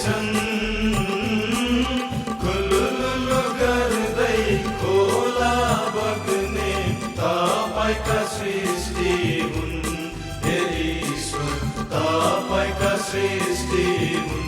छन् खुलुलुलु गर्दै खोला बग्ने तपाईका सृष्टि हुन् हे ईश्वर तपाईका सृष्टि हुन्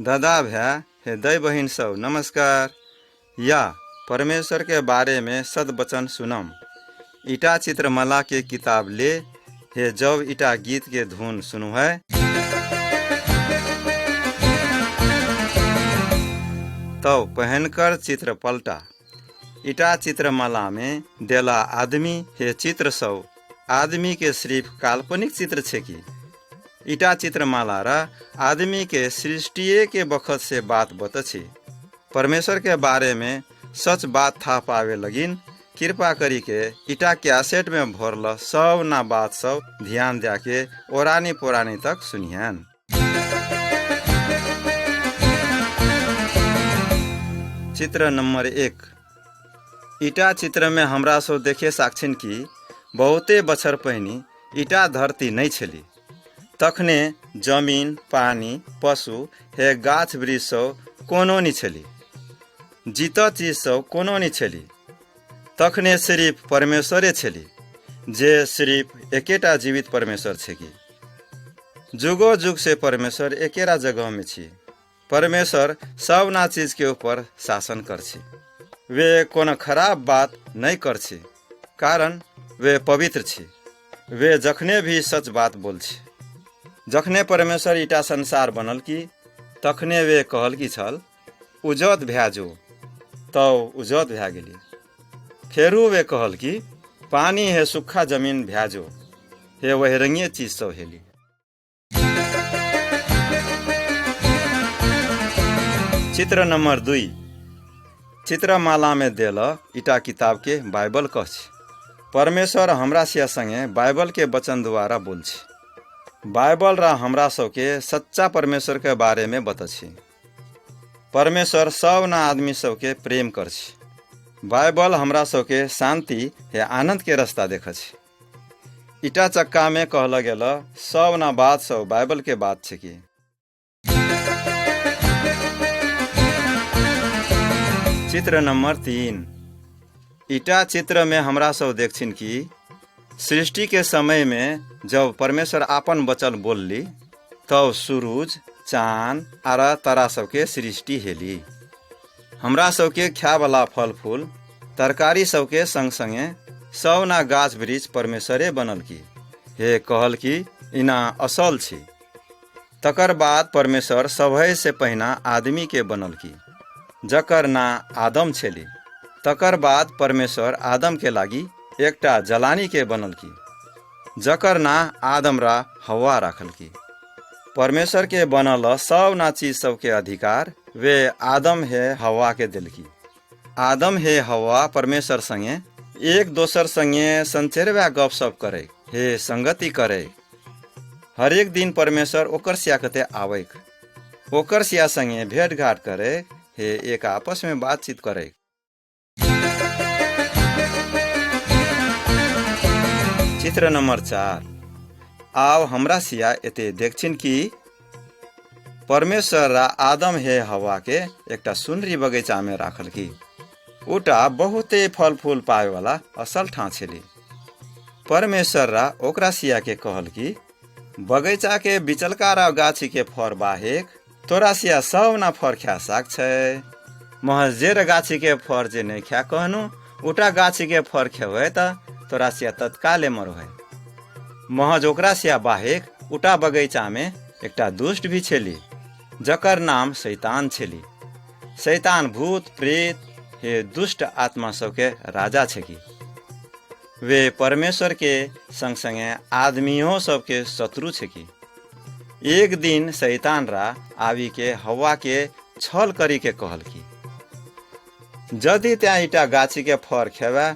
दादा भ्या हे दाई बहिन सब नमस्कार। या परमेश्वर के बारे में सदवचन सुनम। ईटा चित्रमाला के किताब ले हे जब ईटा गीत के धुन सुनु है। तो पहनकर चित्र पलटा। ईटा चित्रमाला में देला आदमी हे चित्र सब आदमी के सिर्फ काल्पनिक चित्र छे की। ईटा चित्रमाला रा आदमी के सृष्टि के बखत से बात बतछे। परमेश्वर के बारे में सच बात था पावे लगिन कृपा करी के ईटा कैसेट में भरल सब ना बात सब ध्यान दिया के ओरानी पुरानी तक सुनियन। चित्र नंबर 1। ईटा चित्र में हमरा सब देखे साक्षिन की बहुते बछर पहिनी ईटा धरती नहीं छली। तखने जमीन पानी पशु हे गाछ वृक्ष सब कोनो नहीं छली। जीत चीज सब कोनो नहीं छली। तखने सिर्फ परमेश्वरे छली जे सिर्फ एकेटा जीवित परमेश्वर छे की। जुगो जुग से परमेश्वर एकेरा जगह में छी। परमेश्वर सब ना चीज के ऊपर शासन कर छी। वे कोनो खराब बात नहीं कर छी कारण वे पवित्र छी। वे जखने भी सच बात बोल छी। जखने परमेश्वर ईटा संसार बनल की तखने वे कहल की छल उजत भै जो तो उजत भै गेली। फेरू वे कहल की पानी है सूखा जमीन भै जो हे वह रंगीय चीज सब हेली। चित्र नंबर 2। चित्रमाला में देल ईटा किताब के बाइबल कह छी। परमेश्वर हमरा सिया संगे बाइबल के वचन द्वारा बोल छी। बाइबल रा हमरा सबके सच्चा परमेश्वर के बारे में बतछी। परमेश्वर सब ना आदमी सबके प्रेम कर छी। बाइबल हमरा सबके शांति हे आनंद के रास्ता देख छी। ईटा चक्का में कहल गेल सब ना बात सब बाइबल के बात छे की। चित्र नंबर 3। ईटा चित्र में हमरा सब देखछिन की सृष्टि के समय में जब परमेश्वर आपन बचल बोलली तब सूरज चांद आरा तारा सबके सृष्टि हेली। हमरा सबके खाय वाला फल फूल तरकारी सबके संग संगे सब ना गाछ वृक्ष परमेश्वरे बनल की हे कहल की इना असल छी। तकर बाद परमेश्वर सभे से पहिना आदमी के बनल की जकर ना आदम छेली। तकर बाद परमेश्वर आदम के लागी एकटा जलानी के बनल की जकर ना आदम रा हवा राखल की। परमेश्वर के बनल सब ना चीज सबके अधिकार वे आदम है हवा के दिल की। आदम है हवा परमेश्वर संगे एक दोसर संगे संचेरवा गप सप करे हे संगति करे। हर एक दिन परमेश्वर ओकर सिया कते आवे ओकर सिया संगे भेंट घाट करे हे एक आपस में बातचीत करे। चित्र नंबर 4। आव हमरा सिया एते देखछिन की परमेश्वर रा आदम हे हवा के एकटा सुनरी बगीचा में राखल की। उटा बहुते फल फूल पाए वाला असल ठाँ छेली। परमेश्वर रा ओकरा सिया के कहल की बगीचा के बिचलका रा गाछी के फर बाहेक तोरा सिया सब ना फर खा साक छै। महजेर गाछी के फर जे नहीं खा कहनु उटा गाछी के फर खेवे त तोरा सिया तत्काले मरो है। महज ओकरा सिया बाहेक उटा बगीचा में एकटा दुष्ट भी छेली जकर नाम शैतान छेली। शैतान भूत प्रेत हे दुष्ट आत्मा सबके राजा छे की। वे परमेश्वर के संग संगे आदमियों सबके शत्रु छे की। एक दिन शैतान रा आवी के हवा के छल करी के कहल की जदि त्या ईटा गाछी के फर खेवा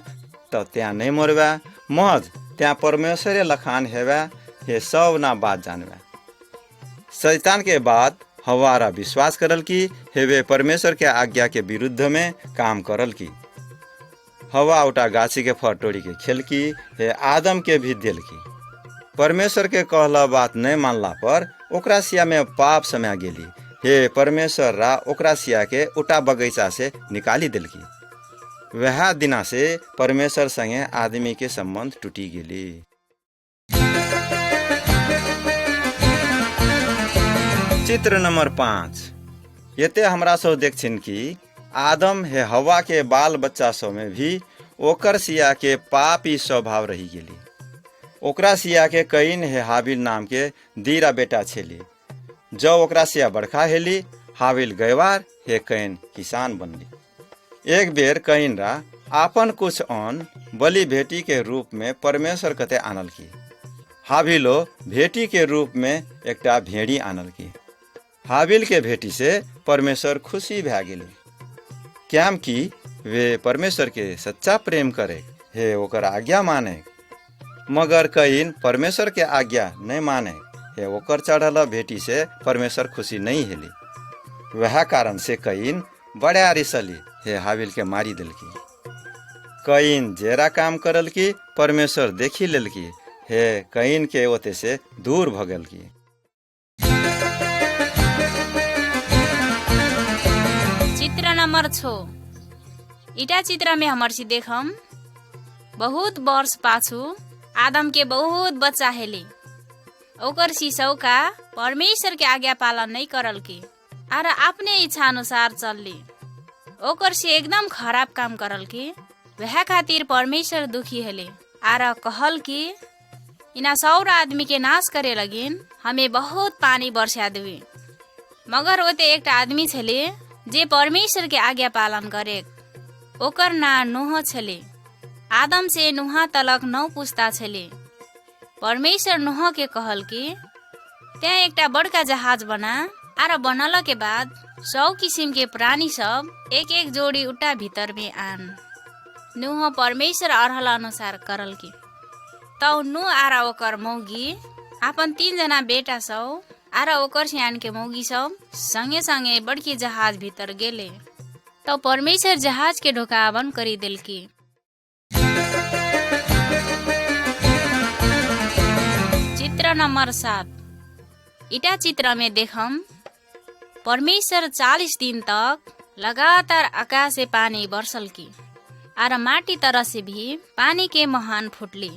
तो त्या नहीं मरवा महज त्या परमेश्वरे लखान हेवा हे सब ना बात जानवा। शैतान के बाद हवा रा विश्वास करल की हेवे परमेश्वर के आज्ञा के विरुद्ध में काम करल की। हवा उटा गाछी के फर तोड़ी के खेल की हे आदम के भी दिल की। परमेश्वर के कहला बात नहीं मानला पर ओकरा सिया में पाप समय गेली हे परमेश्वर रा ओकरा सिया के उटा बगीचा से निकाली दिल की। वह दिना से परमेश्वर संगे आदमी के संबंध टूटी गेली। चित्र नंबर 5। एते हमरा सब देखछिन कि आदम हे हवा के बाल बच्चा सब में भी ओकर सिया के पापी स्वभाव रही गेली। ओकरा सिया के कईन हे हाबिल नाम के दीरा बेटा छेली। जब ओकरा सिया बड़का हेली, हाबिल गयवार हे कईन किसान बनली। एक बेर कईन रा आपन कुछ अन्न बलि भेटी के रूप में परमेश्वर कते आनल की। हाबिलो भेटी के रूप में एकटा भेड़ी आनल की। हाबिल के भेटी से परमेश्वर खुशी भै गेले, क्याम कि वे परमेश्वर के सच्चा प्रेम करे हे ओकर आज्ञा माने। मगर कईन परमेश्वर के आज्ञा नहीं माने हे ओकर चढ़ल भेटी से परमेश्वर खुशी नहीं हेली। वह कारण से कईन बड़ा रिसली हे हाबिल के मारी दिलकी। कईन जेरा काम करल की परमेश्वर देखी लेलकी हे कईन के ओते से दूर भगल की। चित्र नंबर 6। इटा चित्र में हमर सी देखम बहुत वर्ष पाछू आदम के बहुत बच्चा हेली। ओकर सी सौका परमेश्वर के आज्ञा पालन नहीं करल की और अपने इच्छा अनुसार चलली। ओकर सी एकदम खराब काम करल की। वह खातिर परमेश्वर दुखी हेले और कहल की इना 100 आदमी के नाश करे लगिन हमें बहुत पानी बरसा देवी। मगर ओते एक आदमी छले जे परमेश्वर के आज्ञा पालन करे। ओकर ना नूह छले। आदम से नूह तलक 9 पुस्ता छले। परमेश्वर नूह के कहल की त्या एकटा बड़का जहाज बना और बनल के बाद 100 किसिम के प्राणी सब एक एक जोड़ी उटा भीतर में आन। नूह परमेश्वर अरहल अनुसार करल की। तौ नूह आर ओकर मौगी अपन 3 जना बेटा सब आर ओकर सियान के मौगी सब संगे संगे बड़की जहाज भीतर गेले। तो परमेश्वर जहाज के ढोका बंद करी दिल की। चित्र नंबर 7। इटा चित्र में देखम परमेश्वर 40 दिन तक लगातार आकाश से पानी बरसल की और माटी तरह से भी पानी के महान फुटली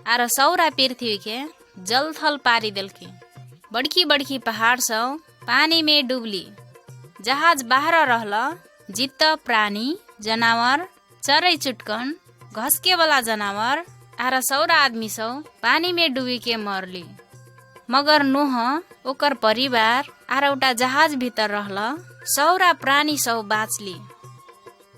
और सौरा पृथ्वी के जल थल पारी दिल की। बड़की बड़की पहाड़ सब पानी में डूबली। जहाज बाहर रहला जित्त प्राणी जनावर चरै चुटकन घसके वाला जनावर आर 100 आदमी सब पानी में डूबी के मरली। मगर नूह ओकर परिवार आर उटा जहाज भीतर रहला 100 प्राणी सब बाँचली।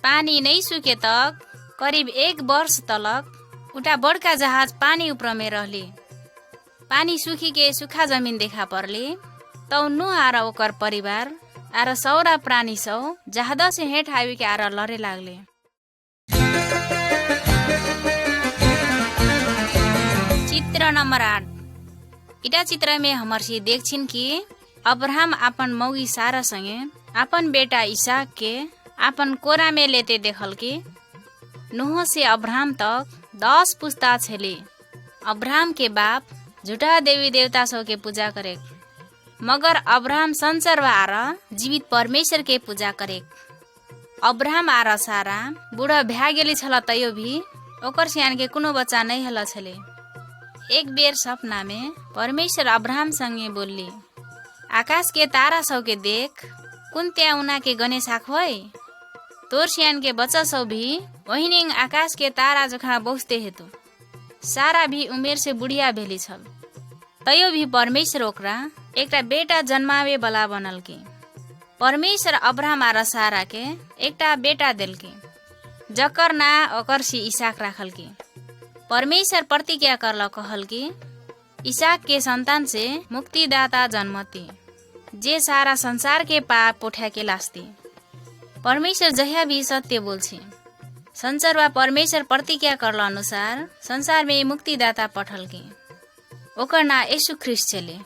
पानी नहीं सुके तक करीब 1 वर्ष तलक उटा बड़का जहाज पानी ऊपर में रहली। पानी सुखी के सुखा जमीन देखा परली। तौ नूह आर ओकर परिवार आर 100 प्राणी सब जहाज से हेठ आवी के आर लड़े लागले। चित्र नंबर 8। इटा चित्र में हमर सी देखछिन कि अब्राहम अपन मौगी सारा संगे अपन बेटा इसाक के अपन कोरा में लेते देखल की। नूह से अब्राहम तक 10 पुस्ता छेली। अब्राहम के बाप झूठा देवी देवता सब के पूजा करे। मगर अब्राहम संसार आर जीवित परमेश्वर के पूजा करे। अब्राहम आर सारा बूढ़ा भै गेली छल तैयो भी ओकर सियान के कोनो बच्चा नहीं हल छले। एक बेर सपना में परमेश्वर अब्राहम संगे बोलली, आकाश के तारा सब के देख कुन त्या उना के गणेश आखोय। तोर सियान के बच्चा सब भी वही आकाश के तारा जखा बौसते हेतु। सारा भी उमेर से बुढ़िया भेली छल तैयो भी परमेश्वर ओकरा एकटा बेटा जन्मावे वाला बनल की। परमेश्वर अब्राहम आर सारा के एकटा बेटा दिल की जकर ना ओकर सी इसाक राखल की। परमेश्वर प्रतिज्ञा करल कहल की इसाक के संतान से मुक्तिदाता जन्मती जे सारा संसार के पाप उठा के लास्ती। परमेश्वर जहिया भी सत्य बोल छी। संसार वा परमेश्वर प्रतिज्ञा करल अनुसार संसार में मुक्तिदाता पठल की। ओकर ना यीशु ख्रिस्ट चले।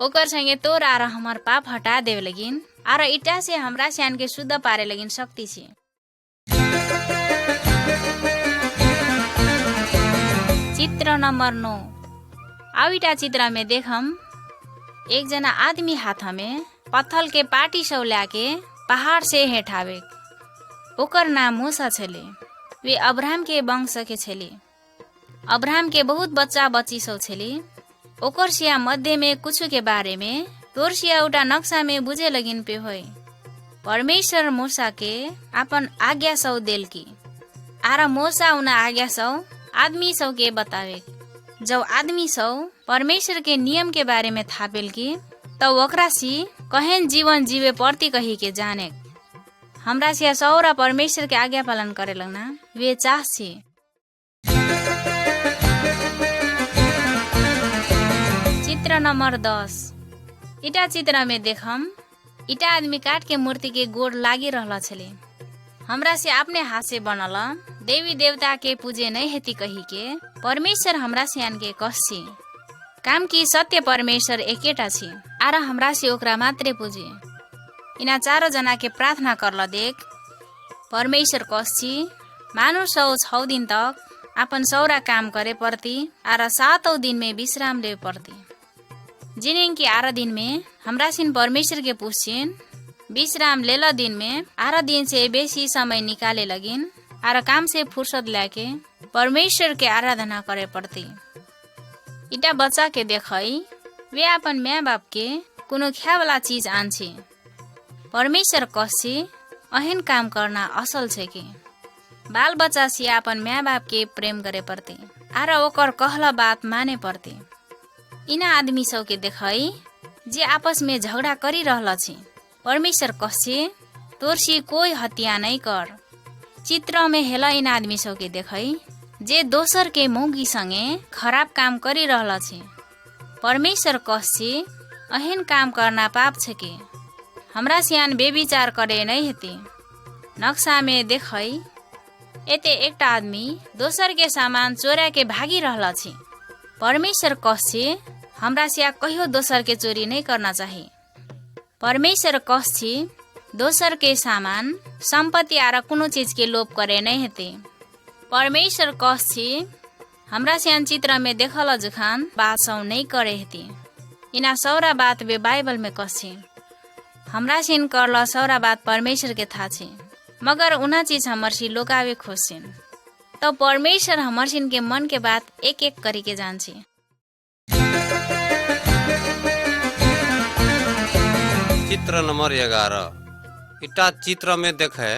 ओकर संगे तोर आर हमार पाप हटा देवे लगिन आर इटा से हमरा सियान के शुद्ध पारे लगिन शक्ति छी। चित्र नंबर 9। आविटा चित्र में देखम एक जना आदमी हाथ में पत्थल के पाटी सब लाके पहाड़ से हेठावे। ओकर नाम मूसा छले। वे अब्राहम के वंश के छले। अब्राहम के बहुत बच्चा बच्ची सब छले। ओकर सिया मध्य में कुछ के बारे में तोर सिया उटा नक्शा में बुझे लगिन पे होय। परमेश्वर मूसा के अपन आज्ञा सौ देल की आरा मूसा उना आज्ञा सौ आदमी सौ के बतावे। जब आदमी सौ परमेश्वर के नियम के बारे में थापेल की तब ओकरा सी कहन जीवन जीवे पड़ती कही के जाने। हमरा से सौरा परमेश्वर के आज्ञा पालन करे लगना वे चाह छी। चित्र नंबर 10। इटा चित्र में देखम इटा आदमी काट के मूर्ति के गोड़ लागी रहला छले। हमरा से अपने हाथ से बनल देवी देवता के पूजे नहीं हेती कही के परमेश्वर हमरा से आन के कहसी काम की सत्य परमेश्वर एकेटा छी आरा हमरा से ओकरा मात्रे पूजे। इना 4 जना के प्रार्थना करल देख परमेश्वर कहसी मानुष 6 दिन तक अपन सौरा काम करे पड़ती आरा 7 दिन में विश्राम ले पड़ती। जिन्हें की 8 दिन में हमरा सिन परमेश्वर के पूछिन विश्राम लेला दिन में 8 दिन से बेसी समय निकाले लगिन आरा काम से फुर्सत लाके परमेश्वर के आराधना करे पड़ती। इटा बच्चा के देखई वे अपन माँ बाप के कोनो ख्या वाला चीज आनछे। परमेश्वर कहसी अहिन काम करना असल छे के बाल बच्चा से अपन माँ बाप के प्रेम करे पड़ती आरा ओकर कहला बात माने पड़ती। इना आदमी सब के देखई जे आपस में झगड़ा करी रहल छी परमेश्वर कहसी तोरसी कोई हत्या नहीं कर। चित्र में हेला इन आदमी सब के देखई जे दोसर के मौगी संगे खराब काम करी रहल छी परमेश्वर कहसी अहिन काम करना पाप छे के हमरा सियान बेविचार करे नहीं हेती। नक्शा में देखई एते एकटा आदमी दोसर के सामान चोरा के भागी रहल छी परमेश्वर कहसी हमरा सिया कहियो दोसर के चोरी नहीं करना चाहिए। परमेश्वर कहसी दोसर के सामान संपत्ति आरा कोनो चीज के लोभ करे नहीं हेते। परमेश्वर कहसी हमरा सियान चित्र में देखल जखान बात सौ नहीं करे हेती। इना सौरा बात वे बाइबल में कहसी हमरा सिन करल सौरा बात परमेश्वर के था छे मगर उना चीज हमर सी लोकावे खोजिन तो परमेश्वर हमर सिन के मन के बात एक एक करी के जान छे। चित्र नंबर 11। इटा चित्र में देखे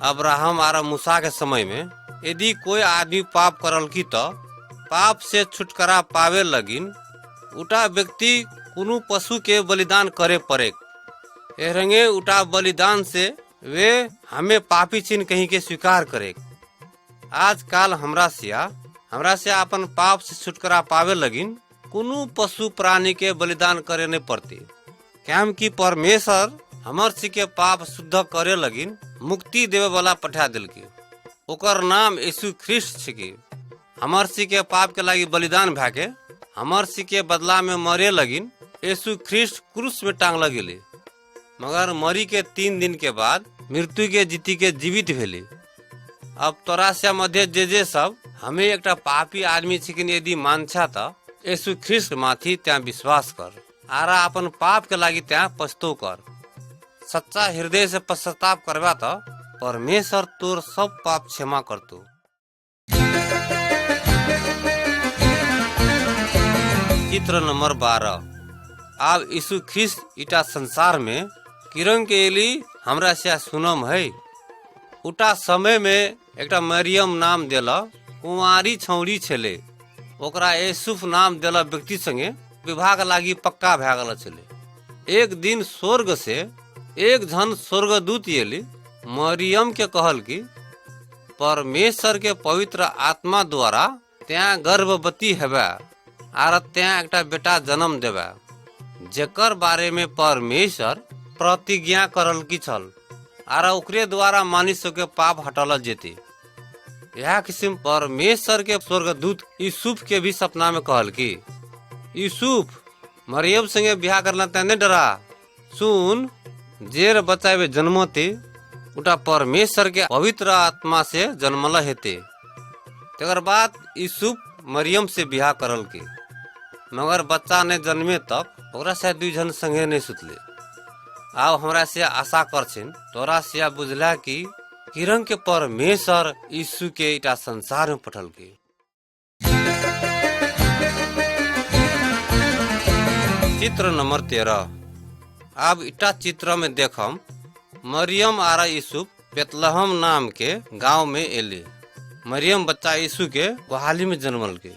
अब्राहम आरा मूसा के समय में यदि कोई आदमी पाप करल की तो पाप से छुटकारा पावे लगिन उटा व्यक्ति कुनु पशु के बलिदान करे पड़े। एरंगे उटा बलिदान से वे हमें पापी चिन्ह कहीं के स्वीकार करे। आजकल हमरा से अपन पाप से छुटकारा पावे लगिन कुनु पशु प्राणी के बलिदान करे नहीं पड़ती क्यों कि परमेश्वर हमर सी के पाप शुद्ध करे लगिन मुक्ति देवे वाला पठा दिल के ओकर नाम यीशु ख्रिस्ट छिके। हमर सी के पाप के लागी बलिदान भाके हमर सी के बदला में मरे लगिन यीशु ख्रिस्ट क्रूस में टांग लगेले मगर मरी के 3 दिन के बाद मृत्यु के जीती के जीवित भेले। अब तोरा से मध्य जे सब हमें एकटा पापी आदमी छिकिन यदि मानछा तो यीशु ख्रिस्ट माथी त्या विश्वास कर आरा अपन पाप के लागी त्या पछतो कर। सच्चा हृदय से पश्चाताप करवा तो परमेश्वर तोर सब पाप क्षमा करतो। चित्र नंबर 12। अब यीशु ख्रिस्त इटा संसार में किरण के लिए हमरा से सुनम है। उटा समय में एकटा मरियम नाम देला कुंवारी छौड़ी छले ओकरा यूसुफ नाम देला व्यक्ति संगे विवाह के लागी पक्का भए गल छले। एक दिन स्वर्ग से एक झन स्वर्गदूत एली मरियम के कहल कि परमेश्वर के पवित्र आत्मा द्वारा त्या गर्भवती हेबा आर त्या एकटा बेटा जन्म देबा जेकर बारे में परमेश्वर प्रतिज्ञा करल की छल आर ओकरे द्वारा मनुष्य के पाप हटल जेते। यह किस्म परमेश्वर के स्वर्गदूत यूसुफ के भी सपना में कहल कि यूसुफ मरियम संगे ब्याह करना तेने डरा सुन जेर बच्चा वे जन्मते उटा परमेश्वर के पवित्र आत्मा से जन्मल हेते। तेकर बाद यूसुफ मरियम से ब्याह करल के मगर बच्चा ने जन्मे तक ओकरा से 2 जन संगे नहीं सुतले। अब हमरा से आशा करछिन तोरा से बुझला कि किरण के परमेश्वर यीशु के इटा संसार में पठल के। चित्र नंबर 13। अब इटा चित्र में देखम मरियम आरा यूसुफ बेतलहम नाम के गांव में एले। मरियम बच्चा यीशु के गुहाली में जन्मल के।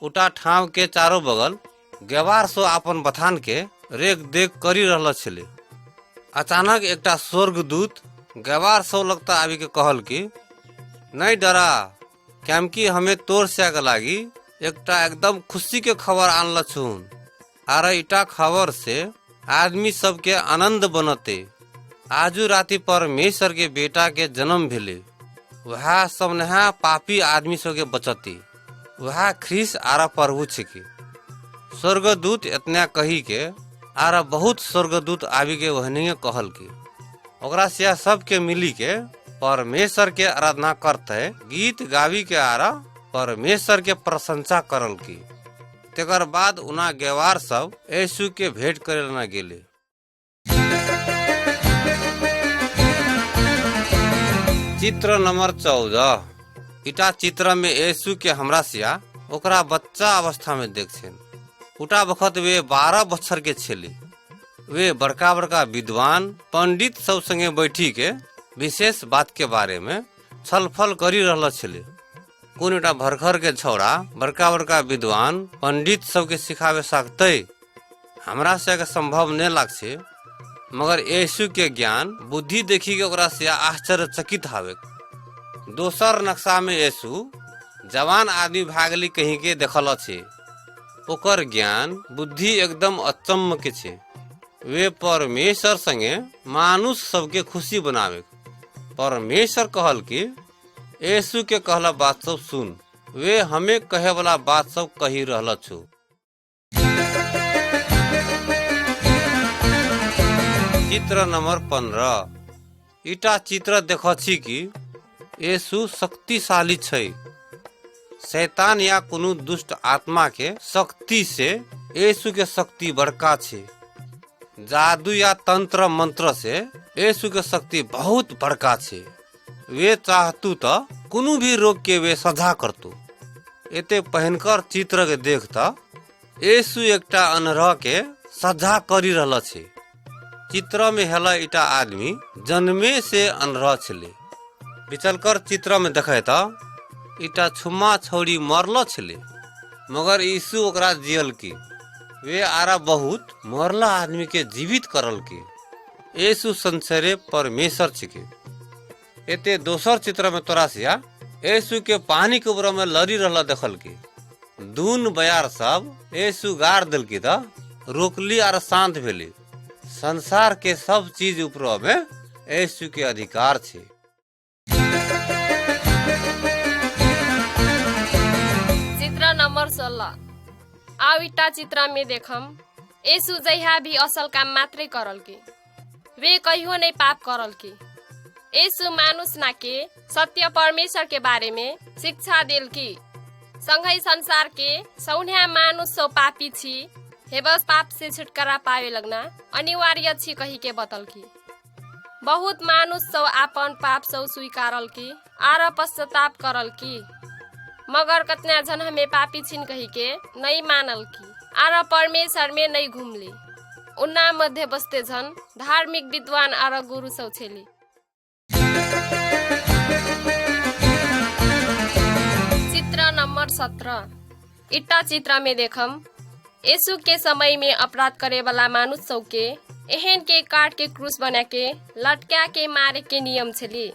उटा ठाव के चारों बगल गेवार सो अपन बथान के रेख देख करी रहल छले। अचानक एकटा स्वर्गदूत गेवार सो लगता आबी के कहल कि नहीं डरा, क्योंकि हमें तोर से के लागी एकटा एकदम खुशी के खबर आनल छून। आर इटा खबर से आदमी सबके आनंद बनते। आजू राति परमेश्वर के बेटा के जन्म भेले। वह सब नहा पापी आदमी सब के बचती। वह ख्रीस आरा प्रभु छिके। स्वर्गदूत इतना कही के आरा बहुत स्वर्गदूत आबी के वहनीय कहल की ओकरा से सब के मिली के परमेश्वर के आराधना करते गीत गावी के आरा परमेश्वर के प्रशंसा करल की। तेकर बाद उना गेवार सब यीशु के भेंट करे न गेले। चित्र नंबर 14। इटा चित्र में यीशु के हमरा सिया ओकरा बच्चा अवस्था में देखछेन। उटा बखत वे 12 बच्चर के छेले। वे बड़का बड़का विद्वान पंडित सब संगे बैठी के विशेष बात के बारे में छलफल करी रहल छले। कौन एटा भरखर के छौड़ा बड़का बड़का विद्वान पंडित सब के सिखावे सकते हमरा से के संभव नहीं लागछे। मगर यीशु के ज्ञान बुद्धि देखी के ओकरा से आश्चर्यचकित हावे। दोसर नक्शा में यीशु जवान आदमी भागली कहीं के देखल छे। ओकर ज्ञान बुद्धि एकदम अचम्म के छे। वे परमेश्वर संगे मानुष सबके खुशी बनावे। परमेश्वर कहल कि यीशु के कहला बात सब सुन। वे हमें कहे वाला बात सब कही रहल छु। चित्र नंबर 15। इटा चित्र देखछि कि यीशु शक्तिशाली छै। शैतान या कोनो दुष्ट आत्मा के शक्ति से यीशु के शक्ति बड़का छे। जादू या तंत्र मंत्र से यीशु के शक्ति बहुत बड़का छे। वे चाहतु तो कोनो भी रोग के वे सजा करतु। एते पहनकर चित्र के देखता यीशु एकटा अनरह के सजा करी रहल छे। चित्र में हेला इटा आदमी जन्मे से अनरह छले। बिचलकर चित्र में देखे तो इटा छुमा छौड़ी मरल छले। मगर यीशु ओकरा जियल की। वे आरा बहुत मरला आदमी के जीवित करल की। यीशु संसारे परमेश्वर छिके। एते दोसर चित्र में तोरा सिया यीशु के पानी के ऊपर में लड़ी रहला देखल की। दून बयार सब यीशु गाड़ दिल की था रोकली आर शांत भेली। संसार के सब चीज ऊपर में यीशु के अधिकार छे। चित्र नंबर 16। आउ इटा चित्र में देखम यीशु जहिया भी असल काम मात्रै करल की। वे कहियो नहीं पाप करल की। यीशु मानुष ना के सत्य परमेश्वर के बारे में शिक्षा दिल की। संगै संसार के सौन्या मानुष सौ पापी छी। हेबस पाप से छुटकारा पावे लगना अनिवार्य छी कही के बतल की। बहुत मानुष सौ आपन पाप सौ स्वीकारल की आर पश्चाताप करल की। मगर कतना जन हमें पापी छिन कही के नहीं मानल की आर परमेश्वर में नहीं घुमली। उन्ना मध्य बसते जन धार्मिक विद्वान आर गुरु सौ छेली। चित्र नंबर 17। इटा चित्र में देखम यीशु के समय में अपराध करे वाला मानुष सौ के एहन के काट के क्रूस बना के लटका के मारे के नियम छली।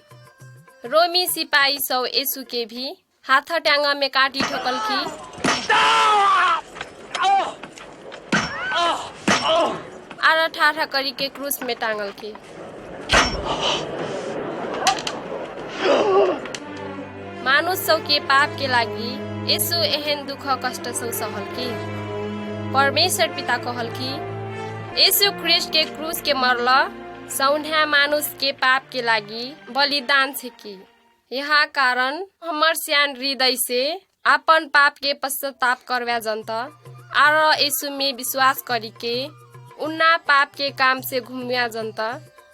रोमी सिपाही सौ यीशु के भी हाथ टांगा में काटी ठोकल की आर ठाठा करी के क्रूस में टांगल की। मानुष सौ के पाप के लागी यीशु एहन दुख कष्ट सौ सहल की। परमेश्वर पिता कहल की यीशु ख्रिस्ट के क्रूस के मरला सौन्या मानुष के पाप के लागी बलिदान छे की। यहाँ कारण हमर स्यान हृदय से अपन पाप के पश्चाताप करवा जनता आर यीशु में विश्वास करी के उन्ना पाप के काम से घूमिया जनता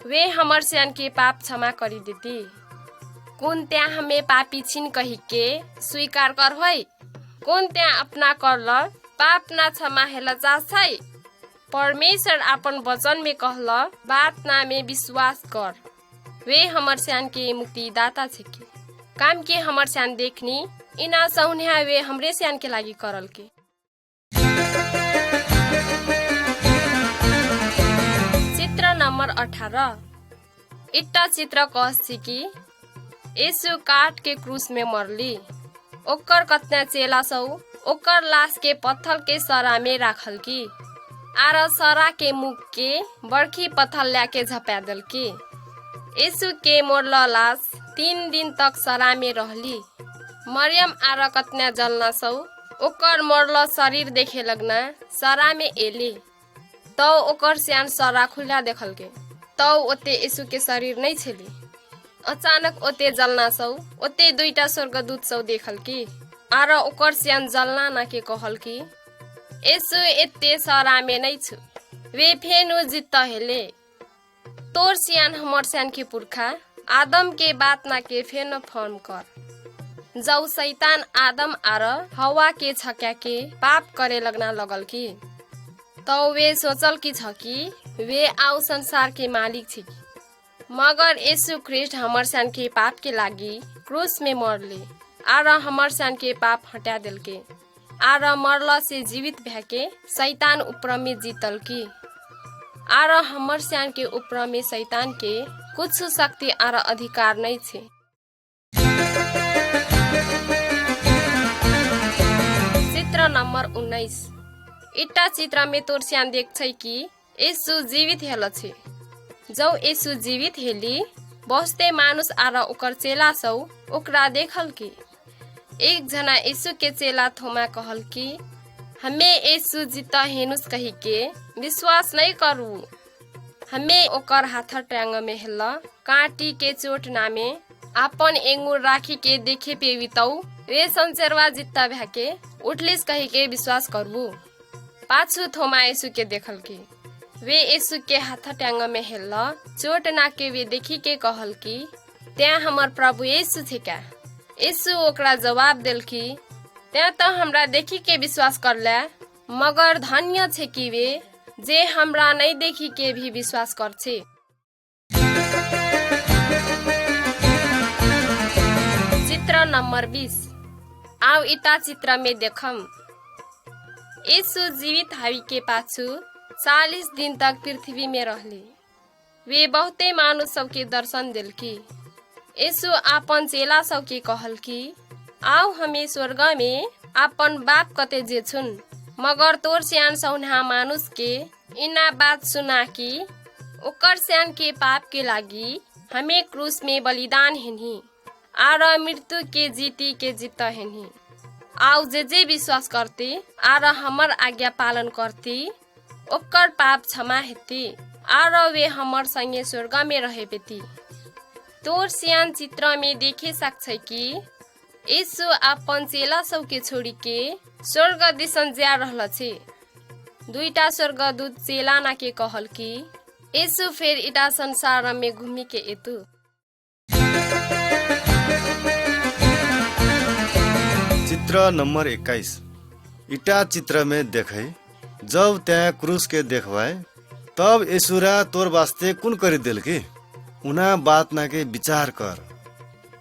वे हमर स्यान के पाप क्षमा करी देती। कौन त्या हमें पापी छिन कही के स्वीकार कर होई। कौन त्या अपना कर ल पाप ना क्षमा हेला जा छै परमेश्वर अपन वचन में कहला बात ना में विश्वास कर। वे हमर स्यान के मुक्तिदाता छे की काम के हमर स्यान देखनी इना सौन्या वे हमरे स्यान के लागी करल के। चित्र नंबर 18 इट्टा चित्र कस छी कि यीशु काट के क्रूस में मरली। ओकर कतना चेला सौ ओकर लाश के पत्थर के सरा में राखल की आर सरा के मुख के बड़की पत्थर लाके झपा दल की। यीशु के मोरला लाश 3 दिन तक सरा में रहली। मरियम आर कतना जलना सौ ओकर मोरला शरीर देखे लगना सरा में एली। तो ओकर स्यान सरा खुला देखल के तो ओते यीशु के शरीर नहीं छेली। अचानक ओते जलना सौ ओते 2टा स्वर्गदूत सौ देखल की आर ओकर स्यान जलना ना के कहल की यीशु एते सरा में नहीं छु वे फेनु जित्त हेले। तोर स्यान हमर स्यान के पुरखा आदम के बात ना के फेन फर्म कर। जौ शैतान आदम आर हवा के छक्या के पाप करे लगना लगल की तो वे सोचल की छ कि वे आउ संसार के मालिक छी। मगर यीशु ख्रिस्ट हमर सान के पाप के लागी क्रूस में मरले आर हमर सान के पाप हटा दिल के आर मरला से जीवित भैके शैतान ऊपर में जीतल की आर हमर सान के ऊपर में शैतान के कुछ शक्ति आर अधिकार नहीं छे। चित्र नंबर 19 इट्टा चित्र में तोर स्यान देख छै कि यीशु जीवित हेल छे। जौ यीशु जीवित हेली बस्ते मानुष आर ओकर चेला सौ ओकरा देखल की एक जना यीशु के चेला थोमा कहल की हमें यीशु जीता हेनुस कही के विश्वास नहीं करू। हमें ओकर हाथ टांग में हेल काटी के चोट नामे अपन एंगुर राखी के देखे पेवी तौ वे संचरवा जित्ता भ्याके उठलिस कही के विश्वास करबू। पाछू थोमा यीशु के देखल की वे यीशु के हाथ टांग में हेल चोट नाके वे देखी के कहल की त्या हमर प्रभु यीशु थे क्या। यीशु ओकरा जवाब दिल की त्या तो हमरा देखी के विश्वास करला मगर धन्य छे कि वे जे हमरा नहीं देखी के भी विश्वास कर छे। चित्र नंबर 20 आओ इटा चित्र में देखम यीशु जीवित हावी के पाछू 40 दिन तक पृथ्वी में रहले। वे बहुते मानुष सबके दर्शन दिल की। यीशु आपन चेला सबके कहल की आओ हमें स्वर्ग में आपन बाप कते जे छुन मगर तोर स्यान सौन्हा मानुष के इना बात सुना की ओकर स्यान के पाप के लागी हमें क्रूस में बलिदान हेनी आर मृत्यु के जीती के जीत हेनी। आओ जे विश्वास करते आर हमर आज्ञा पालन करती ओकर पाप क्षमा हेती आर वे हमर संगे स्वर्ग में रहे बेती। तोर सियान चित्र में देखे सक्छ कि यीशु आपन चेला सब के छोड़ी के स्वर्ग दिसन जा रहल छे। 2टा स्वर्गदूत चेला ना के कहल कि यीशु फिर इटा संसार में घूमी के एतु। चित्र नंबर 21 इटा चित्र में देखे जब त्या क्रूस के देखवाए तब यीशुरा तोर वास्ते कुन करी दिल की उना बात ना के विचार कर।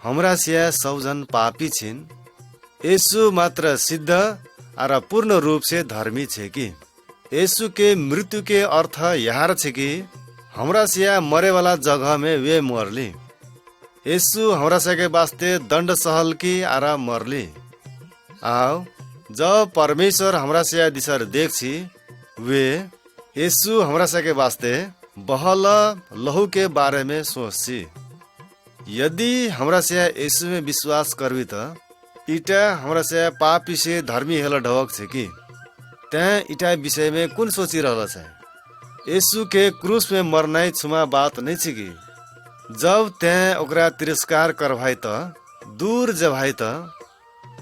हमरा सिया सबजन पापी छिन यीशु मात्र सिद्ध और पूर्ण रूप से धर्मी छे कि यीशु के मृत्यु के अर्थ यहाँ छे कि हमरा सिया मरे वाला जगह में वे मरली। यीशु हमरा सके वास्ते दंड सहल की आरा मरली। आओ जब परमेश्वर हमरा से दिशर देख छी वे यीशु हमरा सके वास्ते बहल लहू के बारे में सोची। यदि हमरा से यीशु में विश्वास करबी तो इटा हमरा से पापी से धर्मी हेल ढवक छे कि त्या इटा विषय में कुन सोची रहल छे। यीशु के क्रूस में मरनाई छुमा बात नहीं छी कि जब त्या ओकरा तिरस्कार करवाई तो दूर जवाई तो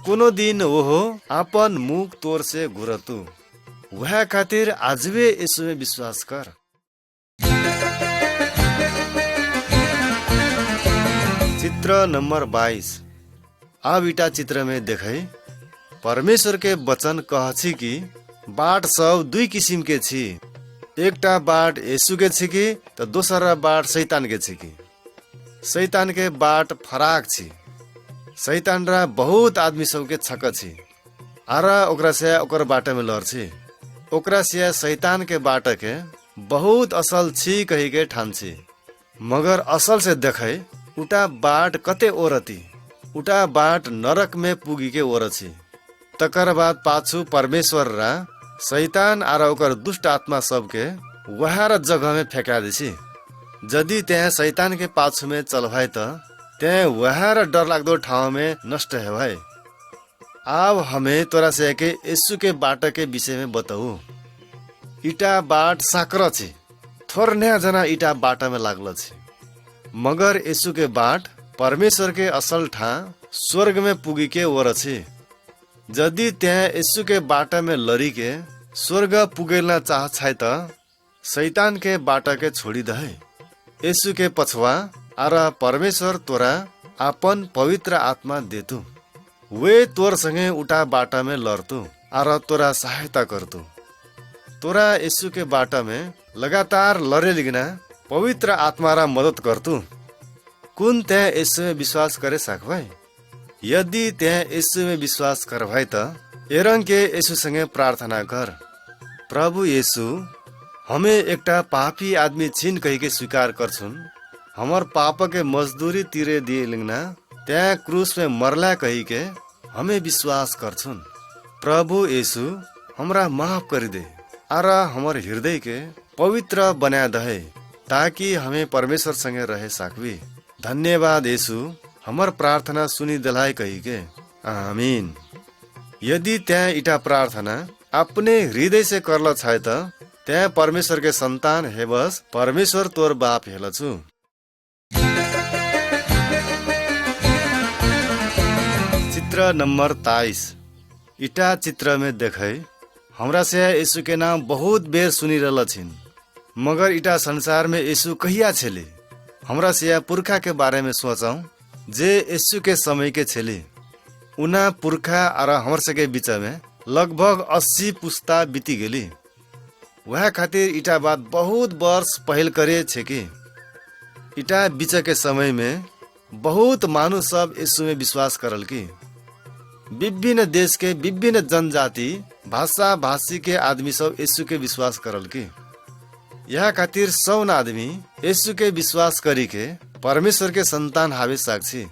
कोनो दिन ओहो आपन मुख तोर से घुरतु वह खातिर आजवे यीशु में विश्वास कर। चित्र नंबर 22 अब इटा चित्र में देखे परमेश्वर के वचन कह छी कि बाट सब 2 किसिम के छी एकटा बाट यीशु के छिकी तो दोसरा बाट शैतान के छिकी। शैतान के बाट फराक छी। शैतान रा बहुत आदमी सब के छक छी आरा ओकरा से ओकर बाटे में लड़ छी। ओकरा से शैतान के बाट के बहुत असल छी कही के ठान छी, मगर असल से देखे उटा बाट कते ओरती, उटा बाट नरक में पुगी के ओर छी। तकर बाद पाछू परमेश्वर रा शैतान आर ओकर दुष्ट आत्मा सबके वहार जगह में फेंका दी। यदि त्यहाँ शैतान के पाछू में चल भाई तो त्यहाँ वहार डर लाग्दो ठाव में नष्ट है भाई। अब हमें तोरा से के यीशु के बाट के विषय में बताऊ। इटा बाट साकर छी, थोर नया जना इटा बाटा में लागल छी, मगर यीशु के बाट परमेश्वर के असल ठा स्वर्ग में पुगी के ओर छी। यदि त्यहाँ यीशु के बाटा में लड़ी के स्वर्ग पुगेलना चाह छाय त शैतान के बाटा के छोड़ी दहे। यीशु के पछवा आर परमेश्वर तोरा आपन पवित्र आत्मा देतु। वे तोर संगे उठा बाटा में लड़तु आर तोरा सहायता करतु। तोरा यीशु के बाटा में लगातार लड़े लिगना पवित्र आत्मा रा मदद करतु। कुन त्यहाँ यीशु में विश्वास करे सकवाई? यदि त्यहाँ यीशु में विश्वास कर भाई त एरंग के यीशु संगे प्रार्थना कर, प्रभु यीशु हमें एकटा पापी आदमी छिन कही के स्वीकार करछुन। हमर पाप के मजदूरी तिरे दिए लिंगना त्यहाँ क्रूस में मरला कही के हमें विश्वास करछुन। प्रभु यीशु हमरा माफ कर दे आर हमर हृदय के पवित्र बना दहे ताकि हमें परमेश्वर संगे रहे सकबी। धन्यवाद यीशु, हमर प्रार्थना सुनी दिलाई कही के आमीन। यदि त्यहाँ इटा प्रार्थना अपने हृदय से करल छाय त त्यहाँ परमेश्वर के संतान है, बस परमेश्वर तोर बाप हेलछु। चित्र नंबर 23। इटा चित्र में देखे हमरा से यीशु के नाम बहुत बेर सुनी रहल छिन, मगर इटा संसार में यीशु कहिया छेले। हमरा से पुरखा के बारे में सोचौ जे यीशु के समय के छेले। उना पुरखा और हमर सके बीच में लगभग 80 पुस्ता बीती गेली। वह खातिर इटा बात बहुत वर्ष पहल करे छे कि इटा बीच के समय में बहुत मानुष सब यीशु में विश्वास करल की। विभिन्न देश के विभिन्न जनजाति भाषा भाषी के आदमी सब यीशु के विश्वास करल की। यह खातिर 100 आदमी यीशु के विश्वास करी के परमेश्वर के संतान हावे साक्षी।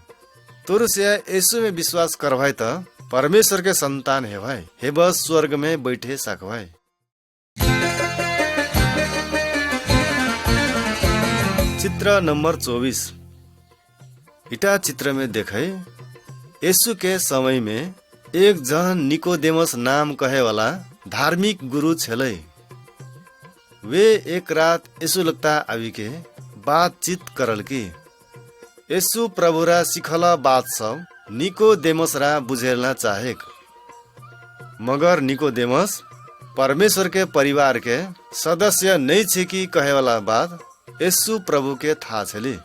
तोर से यीशु में विश्वास कर भाई त परमेश्वर के संतान है भाई, हे बस स्वर्ग में बैठे सक भाई। चित्र नंबर 24। इटा चित्र में देखे यीशु के समय में एक जन निकोदेमस नाम कहे वाला धार्मिक गुरु छलै। वे एक रात यीशु लगता आवी के बातचीत करल की। यीशु प्रभु रा सिखला बात सब निकोदेमस रा बुझेलना चाहेक, मगर निकोदेमस परमेश्वर के परिवार के सदस्य नहीं छे की कहे वाला बात यीशु प्रभु के था छली।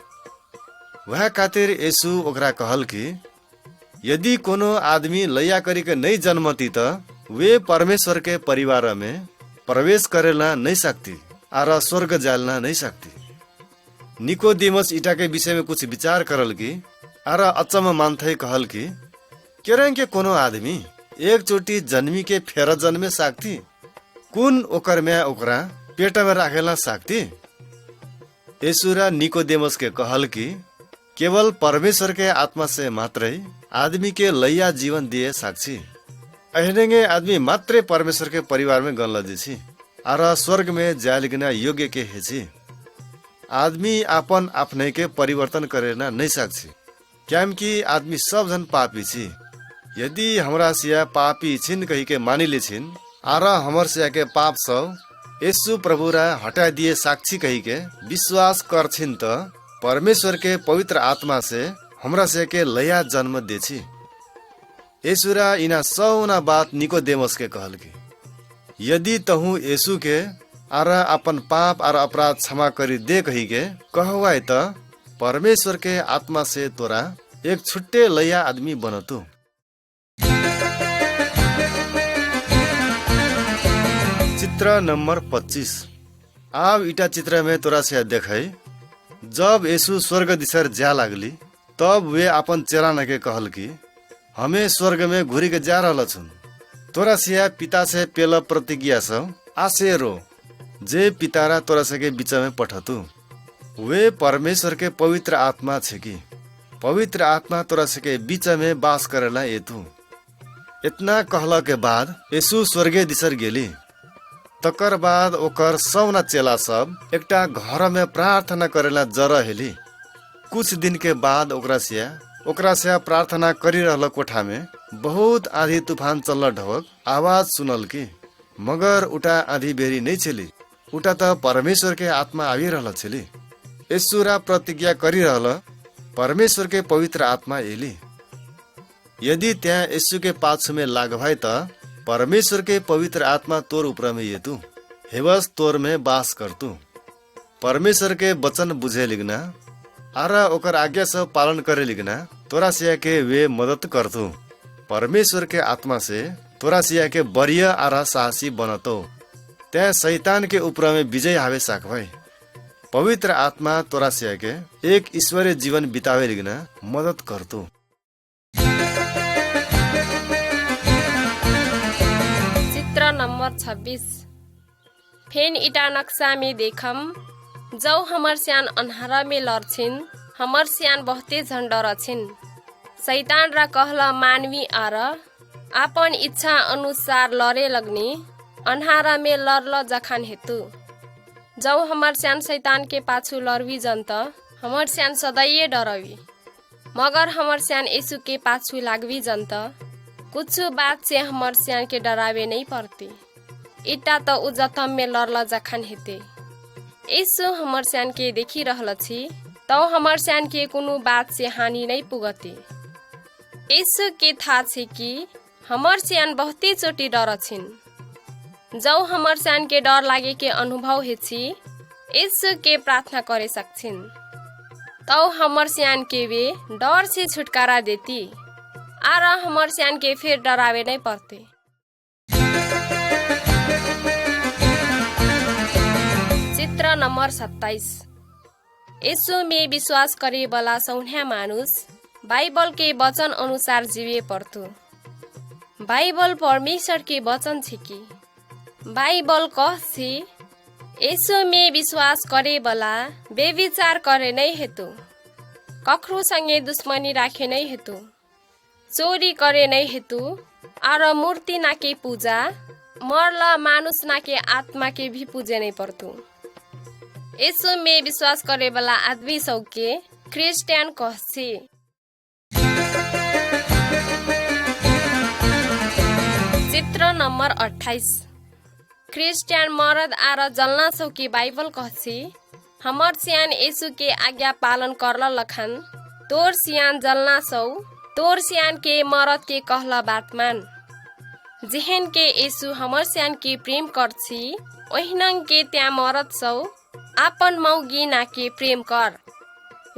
वह खातिर यीशु ओकरा कहल की यदि कोनो आदमी लैया करी के नहीं जन्मती त वे परमेश्वर के परिवार में प्रवेश करेला नहीं सकती और स्वर्ग जालना नहीं सकती। निकोदेमस इटा के विषय में कुछ विचार करल की और अचम्म मान्थे कहल की केरंग के कोनो आदमी एक चोटी जन्मी के फेर जन्मे सकती, कुन ओकर में ओकरा पेट में राखेला सकती। यीशु निकोदेमस के कहल की केवल परमेश्वर के आत्मा से मात्र आदमी के लैया जीवन दिए साक्षी। अहिनेंगे आदमी मात्र परमेश्वर के परिवार में गनल जी और स्वर्ग में जालिगना योग्य के हेची। आदमी आपन अपने के परिवर्तन करेना नहीं सकती, क्यों कि आदमी सब जन पापी छी। यदि हमरा सिया पापी छिन कही के मानी ले छिन और हमर सिया के पाप सब यीशु प्रभु रा हटा दिए साक्षी कही के विश्वास कर छिन त परमेश्वर के पवित्र आत्मा से हमरा से के लया जन्म देछि। यीशु रा इना सौना बात निकोदेमस के कहल की यदि तहु यीशु के और अपन पाप और अपराध क्षमा करी दे कही के कहवाई त परमेश्वर के आत्मा से तोरा एक छुट्टे लया आदमी बनतु। चित्र नंबर 25। अब इटा चित्र में तोरा से देखे जब यीशु स्वर्ग दिशर जा लागली तब वे अपन चेलाना के कहल कि हमें स्वर्ग में घुरी के जा रहल छुन। तोरा सिया पिता से पेल प्रतिज्ञा सब आसे रो जे पितारा तोरा से के बीच में पठतु। वे परमेश्वर के पवित्र आत्मा छे कि पवित्र आत्मा तोरा से के बीच में वास करेला एतु। इतना कहला के बाद यीशु स्वर्गे दिशर गेली। तकर बाद ओकर सौना चेला सब एकटा घर में प्रार्थना करेला जर हेली। कुछ दिन के बाद ओकरा से प्रार्थना करी रहल कोठा में बहुत आधी तूफान चल ढवक आवाज सुनल की, मगर उटा आधी बेरी नहीं छली, उटा त परमेश्वर के आत्मा आवी रहल छली। यीशुरा प्रतिज्ञा करी रहल परमेश्वर के पवित्र आत्मा एली। यदि त्यहाँ यीशु के पाछू में लाग भाई त परमेश्वर के पवित्र आत्मा तोर ऊपर में येतु हेवस तोर में वास करतु। परमेश्वर के वचन बुझे लिगना आरा ओकर आज्ञा सब पालन करे लिगना तोरा सिया के वे मदद करतु। परमेश्वर के आत्मा से तोरा सिया के बरिया आरा साहसी बनतो। त्या शैतान के ऊपर में विजय हावे साक भाई। पवित्र आत्मा तोरा सिया के एक ईश्वरीय जीवन बितावे लिगना मदद करतु। चित्र नंबर 26। फेन इटा नक्शा में देखम जौ हमर सियान अन्हारा में लड़छिन, हमर सियान बहुते झंडर छिन। शैतान रा कहला मानवी आर आपन इच्छा अनुसार लड़े लगनी अन्हारा में लड़ल जखान हेतु। जौ हमर सियान शैतान के पाछू लड़वी जंत हमर सियान सदैये डरवी, मगर हमर सियान यीशु के पाछू लागवी जंत कुछ बात से हमर सियान के डरावे नहीं पड़ती। इटा तो उ जतम में लड़ल जखान हेते। यीशु हमर सियान के देखी रहल छी तो हमर सियान के कोनो बात से हानि नहीं पुगते। यीशु के था छे कि हमर सियान बहुते चोटी डर छिन। जौ हमर सियान के डर लागे के अनुभव हेछि यीशु के प्रार्थना करे सकछिन तो हमर सियान के वे डर से छुटकारा देती आर हमर सियान के फिर डरावे नहीं पड़ते। चित्र नंबर 27। यीशु में विश्वास करे वाला सौन्या मानुष बाइबल के वचन अनुसार जीवे पड़तु। बाइबल परमेश्वर के वचन छे कि बाइबल कहछि यीशु में विश्वास करे वाला बेविचार करे नहीं हेतु, कखरो संगे दुश्मनी राखे नहीं हेतु, चोरी करे नहीं हेतु आर मूर्ति ना के पूजा मरला मानुष ना के आत्मा के भी पूजे नहीं पड़तु। यीशु में विश्वास करे वाला आदमी सब के क्रिस्टियन कहछि। चित्र नंबर 28। क्रिस्टियन मर्द आर जलना सब के बाइबल कहछि हमर सियान यीशु के आज्ञा पालन करल लखन तोर सियान जलना सब तोर सियान के मरद के कहला बात मान। जेहन के यीशु हमर सियान के प्रेम करछि ओहिनंग के त्या मरद सब आपन मौगी ना के प्रेम कर।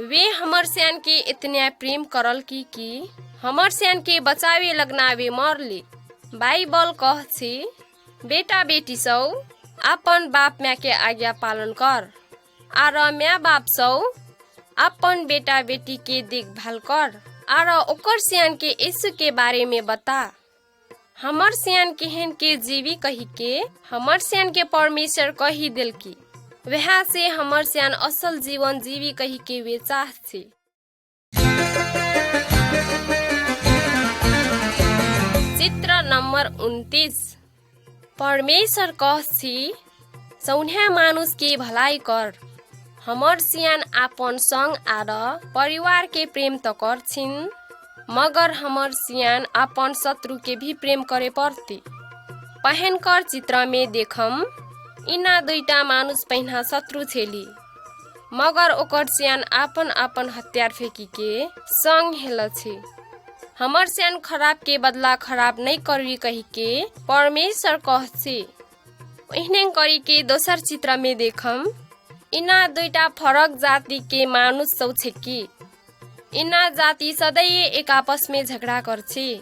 वे हमर सियान के इतना प्रेम करल कि हमर सियान के बचावे लगनावे मरली। बाइबल कहछि बेटा बेटी सब आपन बाप माँ के आज्ञा पालन कर आर माँ बाप सब आपन बेटा बेटी के देखभाल कर आर ओकर सियान के यीशु के बारे में बता। हमर सियान केहन के जीवी कही के हमर सियान के परमेश्वर कही दिल की वह से हमर सियान असल जीवन जीवी कही के वे चाहछे। चित्र नंबर 29। परमेश्वर कहछि सौन्या मानुष के भलाई कर। हमर सियान आपन संग आर परिवार के प्रेम तो करछिन, मगर हमर सियान आपन शत्रु के भी प्रेम करे पड़ती। पहन कर चित्र में देखम इना दुईटा मानुष पहिना शत्रु छेली, मगर ओकर सियान आपन आपन हथियार फेंकी के संग हेल छे। हमर सियान खराब के बदला खराब नहीं करी कही के परमेश्वर कहछे। ओहिने करी के दोसर चित्र में देखम इना दुईटा फरक जाति के मानुष सब छे कि इना जाति सदैव एक आपस में झगड़ा करछे,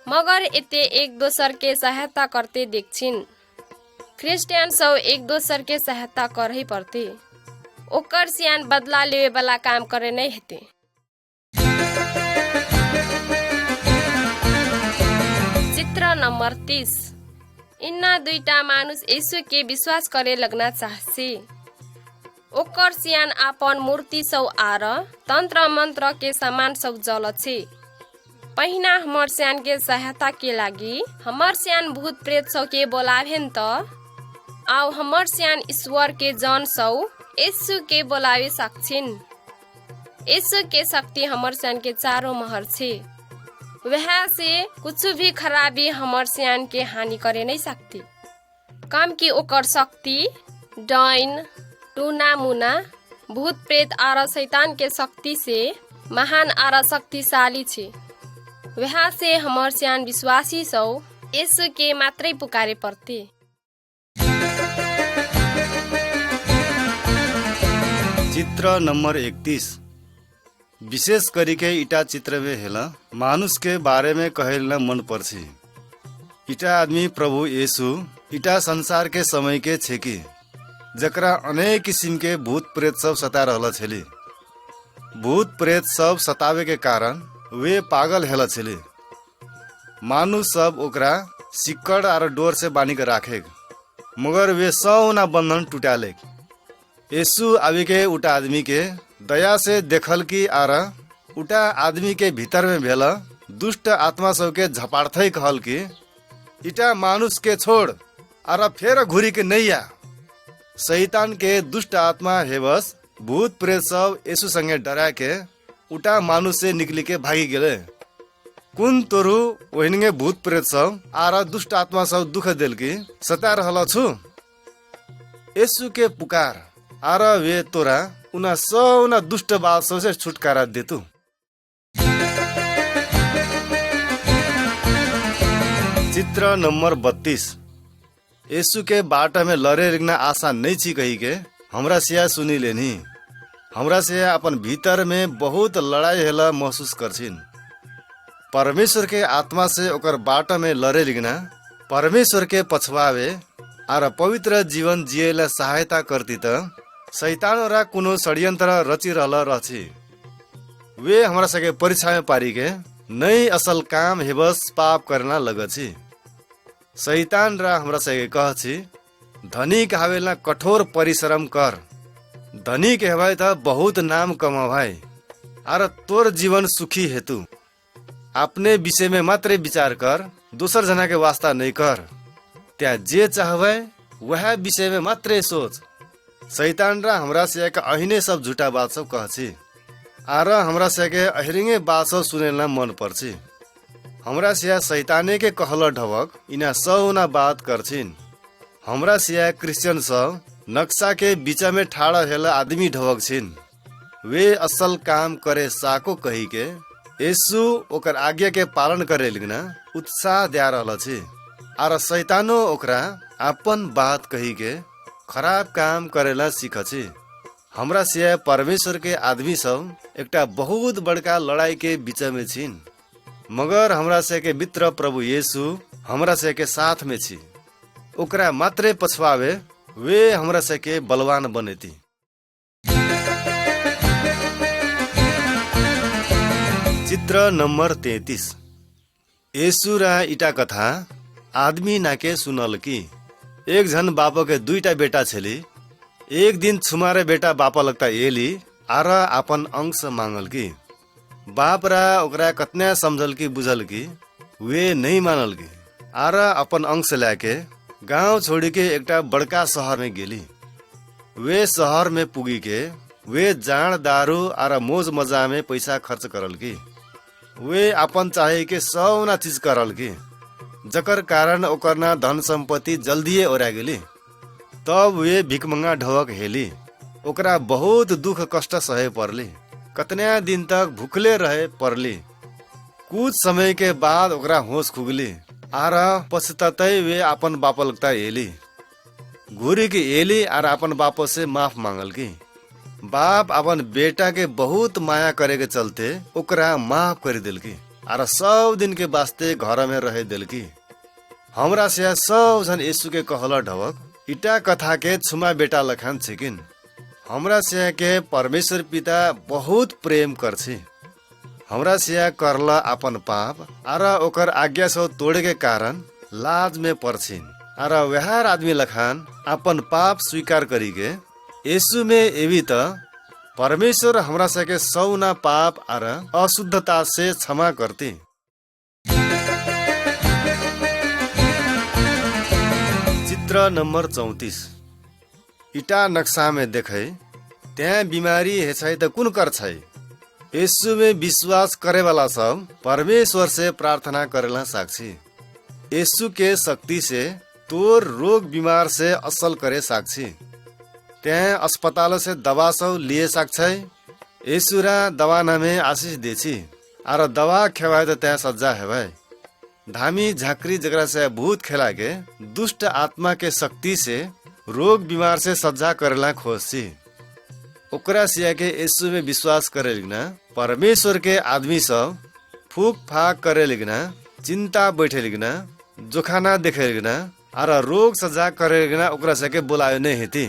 मगर एते एक दोसर के सहायता करते देखछिन। क्रिस्चियन सब एक दोसर के सहायता कर ही पड़ती। ओकर सियान बदला लेवे वाला काम करे नहीं हेते। चित्र नंबर 30। इन्ना दुईटा मानुष यीशु के विश्वास करे लगना चाहसी। ओकर सियान आपन मूर्ति सब आर तंत्र मंत्र के सामान सब जलछे। पहिना हमर सियान के सहायता के लागी हमर सियान भूत प्रेत सब के बोलावेन त आउ हमर सियान ईश्वर के जन सब यीशु के बोलावे सक्छिन। यीशु के शक्ति हमर सियान के चारों महर छे। वह से कुछ भी खराबी हमर सियान के हानि करे नहीं सकती। काम की ओकर शक्ति डाइन टूना मुना भूत प्रेत आर शैतान के शक्ति से महान आर शक्तिशाली छे। वह से हमर सियान विश्वासी सब यीशु के मात्रै पुकारे पड़ते। चित्र नंबर 31। विशेष करिके इटा चित्र में हेला मानुष के बारे में कहेला मन पर्छी। इटा आदमी प्रभु यीशु इटा संसार के समय के छे कि जकरा अनेक किसिम के भूत प्रेत सब सता रहल छेली। भूत प्रेत सब सतावे के कारण वे पागल हेल छेली। मानुष सब ओकरा सिक्कड़ और डोर से बानी के राखे, मगर वे सौना बंधन टूटाले। यीशु आवे के उटा आदमी के दया से देखल कि आर उटा आदमी के भीतर में भेला दुष्ट आत्मा सब के झपाड़थई कहल कि इटा मानुष के छोड़ आर फेर घुरी के नैया। शैतान के दुष्ट आत्मा हेबस भूत प्रेत सब यीशु संगे डरा के उटा मानुष से निकली के भागी गेले। कुन तोरु ओहिनगे भूत प्रेत सब आर दुष्ट आत्मा सब दुख देल कि सता रहल छु। यीशु के पुकार आर वे तोरा उना सौना दुष्ट बाल सब से छुटकारा देतु। चित्र नंबर 32। यीशु के बाटा में लड़े लिखना आसान नहीं छी कही के हमरा सिया सुनी लेनी। हमरा से अपन भीतर में बहुत लड़ाई हेला महसूस करछिन। परमेश्वर के आत्मा से ओकर बाटा में लड़े लिखना परमेश्वर के पछवावे आर पवित्र जीवन जिएला सहायता करती त शैतान रा कुनो षड्यंत्र रची रहल रहछि। वे हमरा सके परीक्षा में पारी के नई असल काम हेबस पाप करना लगछि। शैतान रा हमरा सके कहछि धनी कहावेला कठोर परिश्रम कर। धनी कहवाई त बहुत नाम कमावाई आर तोर जीवन सुखी हेतु अपने विषय में मात्र विचार कर, दूसर जना के वास्ता नहीं कर। त्या जे चाहवे वह विषय में मात्र सोच। शैतान रा हमरा से एक अहिने सब झूठा बात सब कहछि आर हमरा से के अहिरिंगे बात सब सुनेला मन पर्छि। हमरा से शैताने के कहल ढवक इना सौना बात करछिन। हमरा से क्रिश्चियन सब नक्शा के बीच में ठाड़ा हेला आदमी ढवक छिन। वे असल काम करे साको कही के यीशु ओकर आज्ञा के पालन करे लिगना उत्साह दिया रहल छी आर शैतानो ओकरा अपन बात कही के खराब काम करेला सीखछि। हमरा से परमेश्वर के आदमी सब एकटा बहुत बड़का लड़ाई के बीच में छिन, मगर हमरा से के मित्र प्रभु यीशु हमरा से के साथ में छी। ओकरा मात्रे पछवावे वे हमरा से के बलवान बनेती। चित्र नंबर 33। यीशु रा इटा कथा आदमी नाके सुनल कि एक जन बाप के दुईटा बेटा छेली। एक दिन छुमारे बेटा बापा लगता एली आर अपन अंश मांगल की। बाप रा ओकरा कतना समझल की बुझल की वे नहीं मानल की आर अपन अंश लाके गांव छोड़ी के एकटा बड़का शहर में गेली। वे शहर में पुगी के वे जान दारू आर मौज मजा में पैसा खर्च करल की। वे अपन चाहे के सौना चीज करल की, जकर कारण ओकर ना धन संपत्ति जल्दी ओरा गेली। तब वे भिकमंगा ढवक हेली। ओकरा बहुत दुख कष्ट सहे पड़ली। कतना दिन तक भूखले रहे पड़ली। कुछ समय के बाद ओकरा होश खुगली आर पछताते वे अपन बाप लगता एली। घूरी के एली आर अपन बाप से माफ मांगल की। बाप अपन बेटा के बहुत माया करे के चलते ओकरा माफ कर दिल की आर 100 दिन के वास्ते घर में रहे दिल की। हमरा से 100 जन यीशु के कहला ढवक इटा कथा के छुमा बेटा लखान छिकिन। हमरा से के परमेश्वर पिता बहुत प्रेम करछी। हमरा से करल अपन पाप आर ओकर आज्ञा से तोड़े के कारण लाज में परछिन। आर वह आदमी लखान अपन पाप स्वीकार करी के यीशु में एवी त परमेश्वर हमरा से के सौना पाप आर अशुद्धता से क्षमा करती। चित्र नंबर 34। इटा नक्शा में देखे त्यहाँ बीमारी है त कुन कर छै। यीशु में विश्वास करे वाला सब परमेश्वर से प्रार्थना करेला साक्षी। यीशु के शक्ति से तोर रोग बीमार से असल करे साक्षी। त्यहाँ अस्पताल से दवा सब लिए साक्षै। यीशु रा दवा नामे आशीष देछि आर दवा खेवाए तो त्यहाँ सज्जा हेबै। धामी झाकरी जगरा से भूत खेला के दुष्ट आत्मा के शक्ति से रोग बीमार से सज्जा करेला खोजছি। ओकरा सिया के यीशु में विश्वास करे लिगना परमेश्वर के आदमी सब फूक फाक करे लिगना चिंता बैठे लिगना जोखाना देखे लिगना आर रोग सजा करे लिगना ओकरा से के बुलायो नहीं हेती।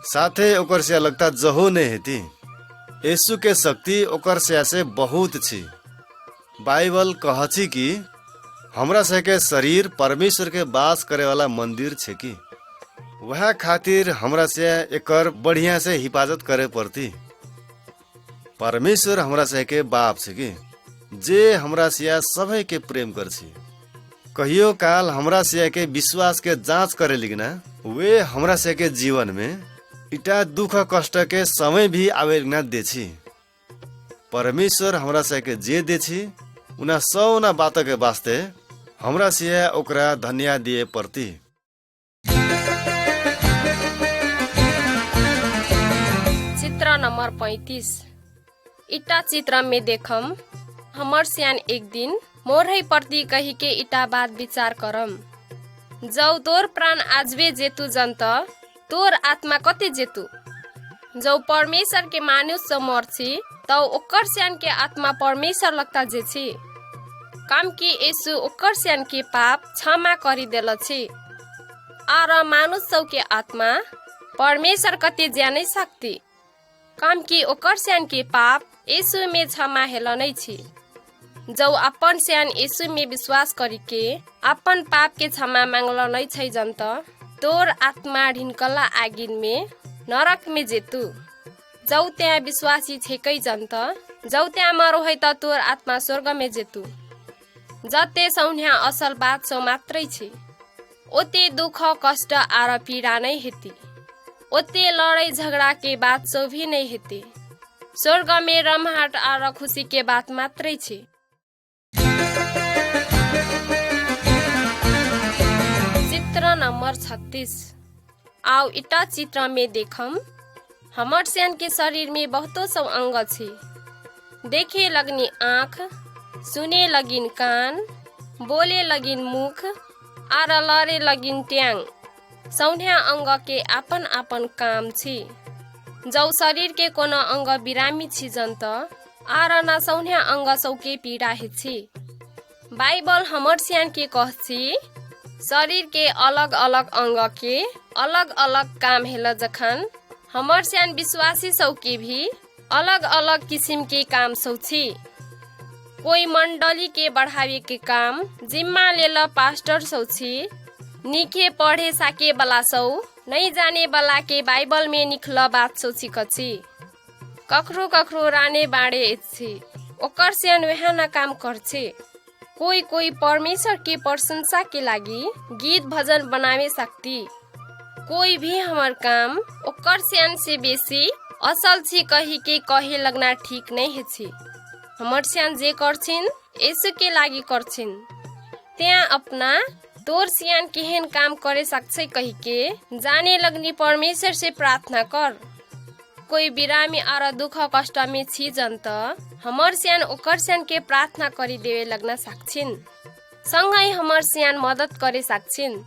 साथे ओकर से लगता जहो नहीं हेती। यीशु के शक्ति ओकर से बहुत छी। बाइबल कहछि कि हमरा से के शरीर परमेश्वर के वास करे वाला मंदिर छे कि वह खातिर हमरा से एकर बढ़िया से हिफाजत करे पड़ती। परमेश्वर हमरा से के बाप छे कि जे हमरा से सबै के प्रेम करछि। कहियो काल हमरा से के विश्वास के जांच करे लिगना वे हमरा से के जीवन में इटा दुख कष्ट के समय भी आवे लिगना देछि। परमेश्वर हमरा से के जे देछि उना सौना बात के वास्ते हमरा से ओकरा धन्यवाद दिए पड़ती। चित्र नंबर 35। इटा चित्र में देखम हमर सियान एक दिन मोरही प्रति कही के इटा बात विचार करम। जौ तोर प्राण आजबे जेतु जंत तोर आत्मा कते जेतु। जौ परमेश्वर के मानुष मरछि तौ ओकर सियान के आत्मा परमेश्वर लगता जे छी। काम कि यीशु ओकर सियान के पाप क्षमा करी देल छी आर मानुष सब के आत्मा परमेश्वर कते जानै सकती। काम कि ओकर सियान के पाप यीशु में क्षमा हेल नहीं छी। जौ अपन सियान यीशु में विश्वास करी के अपन पाप के क्षमा मांगल नहीं छै जंत तोर आत्मा ढिनकला आगिन में नरक में जेतु। जौ त्यहाँ विश्वासी छेकै जंत जौ त्यहाँ मरो है त तोर आत्मा स्वर्ग में जेतु। जते सौन्या असल बात सो मात्रै छी। ओते दुख कष्ट आर पीड़ा नहीं हेती। ओते लड़ाई झगड़ा के बात सो भी नहीं हेती। स्वर्ग में रमहाट आर खुशी के बात मात्रै छी। चित्र नंबर 36। आओ इटा चित्र में देखम हमर सियान के शरीर में बहुतो सब अंग छी। देखे लगनी आँख, सुने लगिन कान, बोले लगिन मुख आर लड़े लगिन ट्यांग। सौन्या अंग के आपन आपन काम छी। जौ शरीर के कोनो अंग बिरामी छी जंत आर न सौन्या अंग सौके पीड़ा हे छी। बाइबल हमर सियान के कहछि शरीर के अलग अलग अंग के अलग अलग काम हेल जखन हमर सियान विश्वासी सौके भी अलग अलग किसिम के काम सौ छी। कोई मंडली के बढ़ावे के काम जिम्मा लेल पास्टर सौ छी। निखे पढ़े साके बला सौ नहीं जाने बला के बाइबल में निखल बात सौ छी। कखरो कखरो राने बाड़े छी ओकर सियान वहाँ न काम करछे। कोई कोई परमेश्वर के प्रशंसा के लागी गीत भजन बनावे सकती। कोई भी हमर काम ओकर सियान से बेसी असल छी कही के कहे लगना ठीक नहीं है छी। हमर सियान जे करछिन यीशु के लागी करछिन। त्यहाँ अपना तोर सियान केहन काम करे सक्छै कही के जाने लगनी परमेश्वर से प्रार्थना कर। कोई बिरामी आर दुख कष्ट में छी जंत हमर सियान ओकर सियान के प्रार्थना करी देवे लगना सक्छिन। सँगै हमर सियान मदद करे सक्छिन।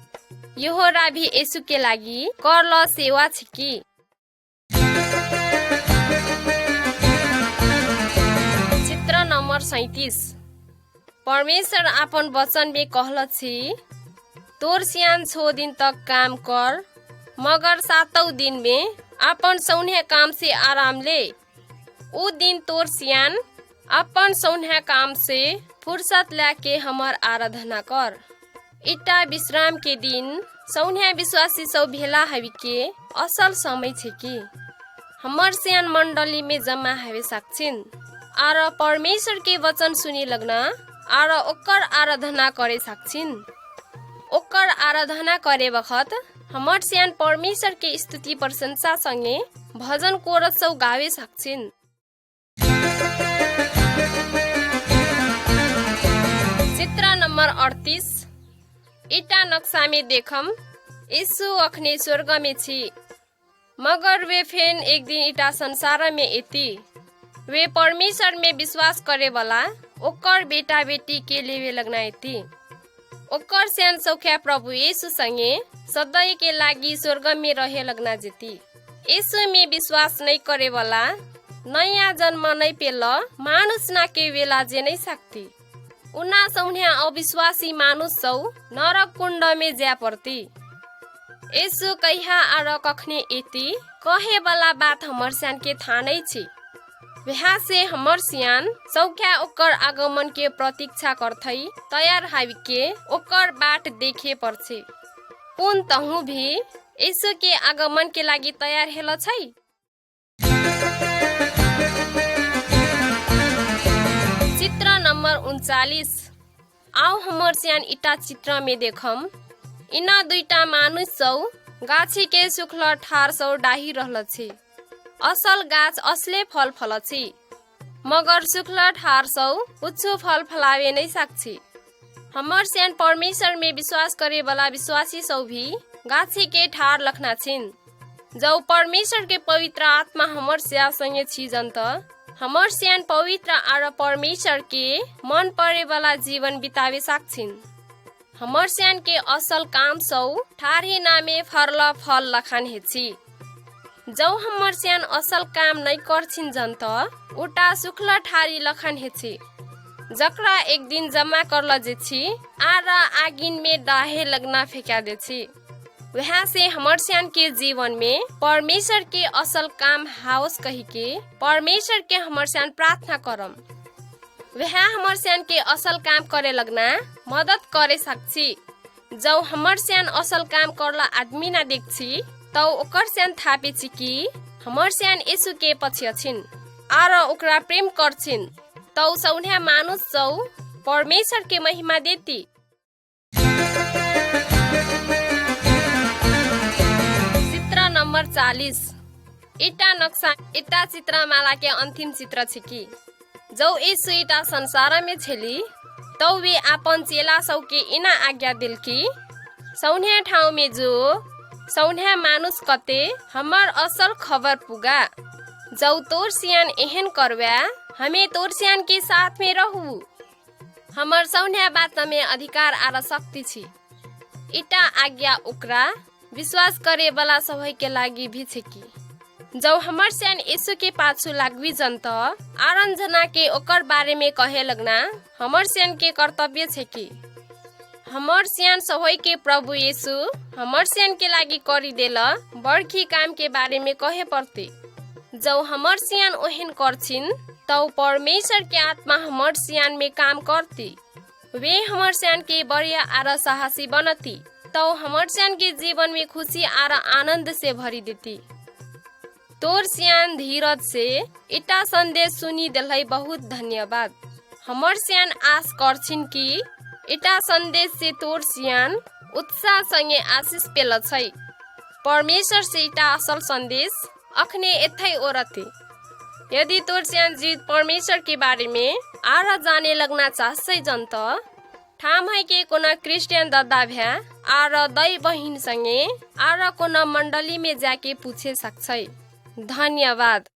यहोरा भी यीशु के लागी करल सेवा छिकी। चित्र नंबर 37। परमेश्वर आपन वचन में कहल छी तोर सियान 6 दिन तक काम कर मगर 7औं दिन में अपन सौन्हे काम से आराम ले। उ दिन तोर सियान अपन सौन्हे काम से फुर्सत लाके हमर आराधना कर। इटा विश्राम के दिन सौन्हे विश्वासी सब भेला हवी के असल समय छे कि हमर सियान मंडली में जमा हवे सक्छिन आर परमेश्वर के वचन सुनी लगना आर ओकर आराधना करे सक्छिन। ओकर आराधना करे बखत हमर सियान परमेश्वर के स्तुति प्रशंसा संगे भजन कोरस सब गावे सक्छिन। चित्र नंबर 38। इटा नक्शा में देखम यीशु अखने स्वर्ग में छी, मगर वे फेन एक दिन इटा संसार में एती। वे परमेश्वर में विश्वास करे वाला ओकर बेटा बेटी के लेवे लगना एती। ओकर स्यान सौख्या प्रभु यीशु संगे सदैव के लागी स्वर्ग में रहे लगना जेती। यीशु में विश्वास नहीं करे वाला नया जन्म नहीं पेल मानुष ना के वेला जे नहीं सकती। उना सौन्या अविश्वासी मानुष सौ नरक कुंड में जा पड़ती। यीशु कहिया आर कखने एती कहे वाला बात हमर स्यान के था नहीं छी। वहाँ से हमर सियान सौख्या ओकर आगमन के प्रतीक्षा करथई तैयार हावी के ओकर बाट देखे पर्छे। पुन तहु भी यीशु के आगमन के लागी तैयार हेल छै। चित्र नंबर 39। आओ हमर सियान इटा चित्र में देखम इना दुईटा मानुष सौ गाछी के सुखल ठार सौ डाही रहल छी। असल गाछ असले फल फल छी, मगर सुखल ठार सौ उच्चो फल फलावे नहीं सक्छी। हमर स्यान परमेश्वर में विश्वास करे वाला विश्वासी सौ भी गाछी के ठार लखना छिन। जब परमेश्वर के पवित्र आत्मा हमर स्या संगे छी जंत हमर स्यान पवित्र आर परमेश्वर के मन परे वाला जीवन बितावे सक्छिन। हमर स्यान के असल काम सौ ठारी नामे फरल फल लखान हेछि। जौ हमर स्यान असल काम नहीं करछिन जंत उटा सुखल ठारी लखान हेछि। जकरा एक दिन जमा करल जेछि आर आगिन में डाहे लगना फेंका देछि। वहाँ से हमर स्यान के जीवन में परमेश्वर के असल काम हाउस कही के परमेश्वर के हमर स्यान प्रार्थना करम। वहाँ हमर स्यान के असल काम करे लगना मदद करे सक्छि। जौ हमर स्यान असल काम करला आदमी ना देखछि तौ ओकर स्यान थापे छी कि हमर स्यान यीशु के पछि अछिन आर ओकरा प्रेम करछिन तौ सौन्या मानुष सौ परमेश्वर के महिमा देती। चित्र नंबर 40। इटा नक्शा इटा चित्रमाला के अंतिम चित्र छ कि जौ यीशु इटा संसार में छेली तौ वे आपन चेला सौ के इना आज्ञा दिल कि सौन्या ठाउँ में जो सौन्या मानुष कते हमर असल खबर पुगा। जौ तोर सियान एहन करवा हमें तोर सियान के साथ में रहू। हमर सौन्या बात में अधिकार आर शक्ति छी। इटा आज्ञा ओकरा विश्वास करे वाला सबै के लागी भी छै कि जौ हमर स्यान यीशु के पाछू लागवी जंत आरन जना के ओकर बारे में कहे लगना हमर स्यान के कर्तव्य छै कि हमर स्यान सबै के प्रभु यीशु हमर स्यान के लागी करी देला बड़की काम के बारे में कहे पड़ते। जौ हमर स्यान ओहन करछिन तौ परमेश्वर के आत्मा हमर स्यान में काम करती। वे हमर स्यान के बढ़िया आर साहसी बनती तौ हमर स्यान के जीवन में खुशी आर आनंद से भरी देती। तोर स्यान धीरज से इटा संदेश सुनी दिलाई बहुत धन्यवाद। हमर स्यान आश करछिन कि इटा संदेश से तोर स्यान उत्साह संगे आशीष पेल छै। परमेश्वर से इटा असल संदेश अखने एथै ओरते। यदि तोर स्यान जीत परमेश्वर के बारे में आर जाने लगना चाहछै जंत ठाम है के कोना क्रिस्चियन दादा भ्या आर दई बहिन संगे आर कोना मंडली में जाके पूछे सक्छै। धन्यवाद।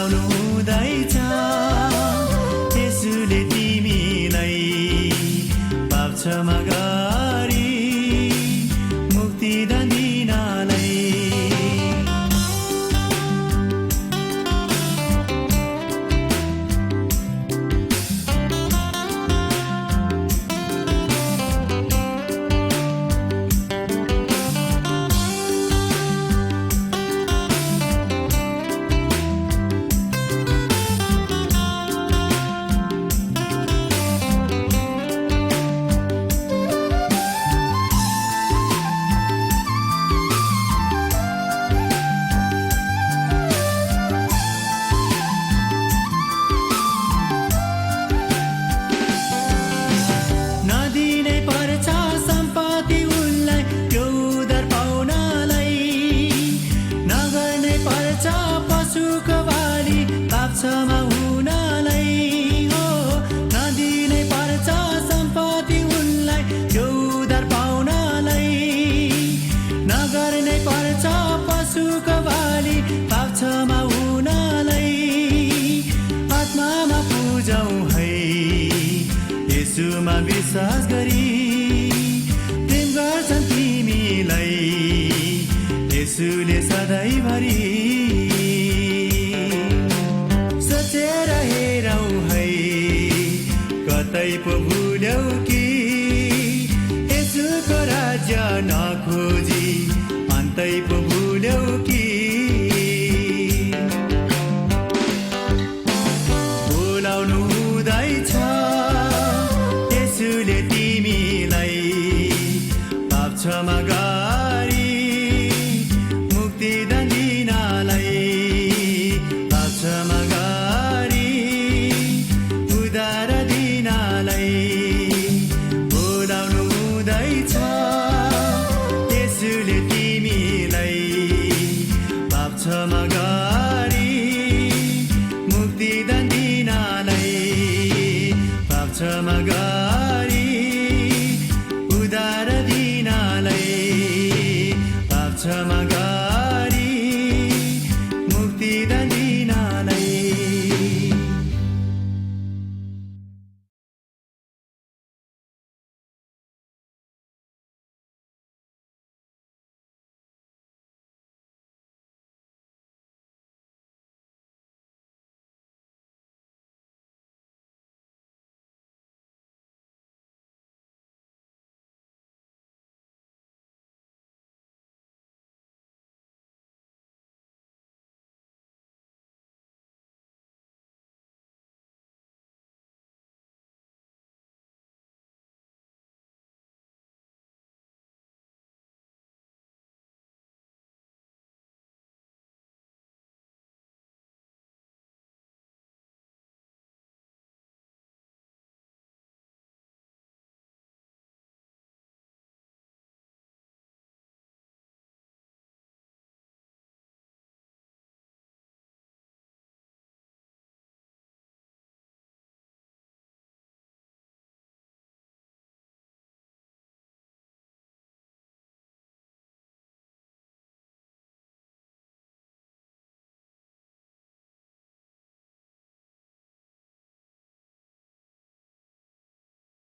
पाउनु हुँदैछ यसुले तिमीलाई पाप क्षमा गरी मुक्तिदान दिनलाई sama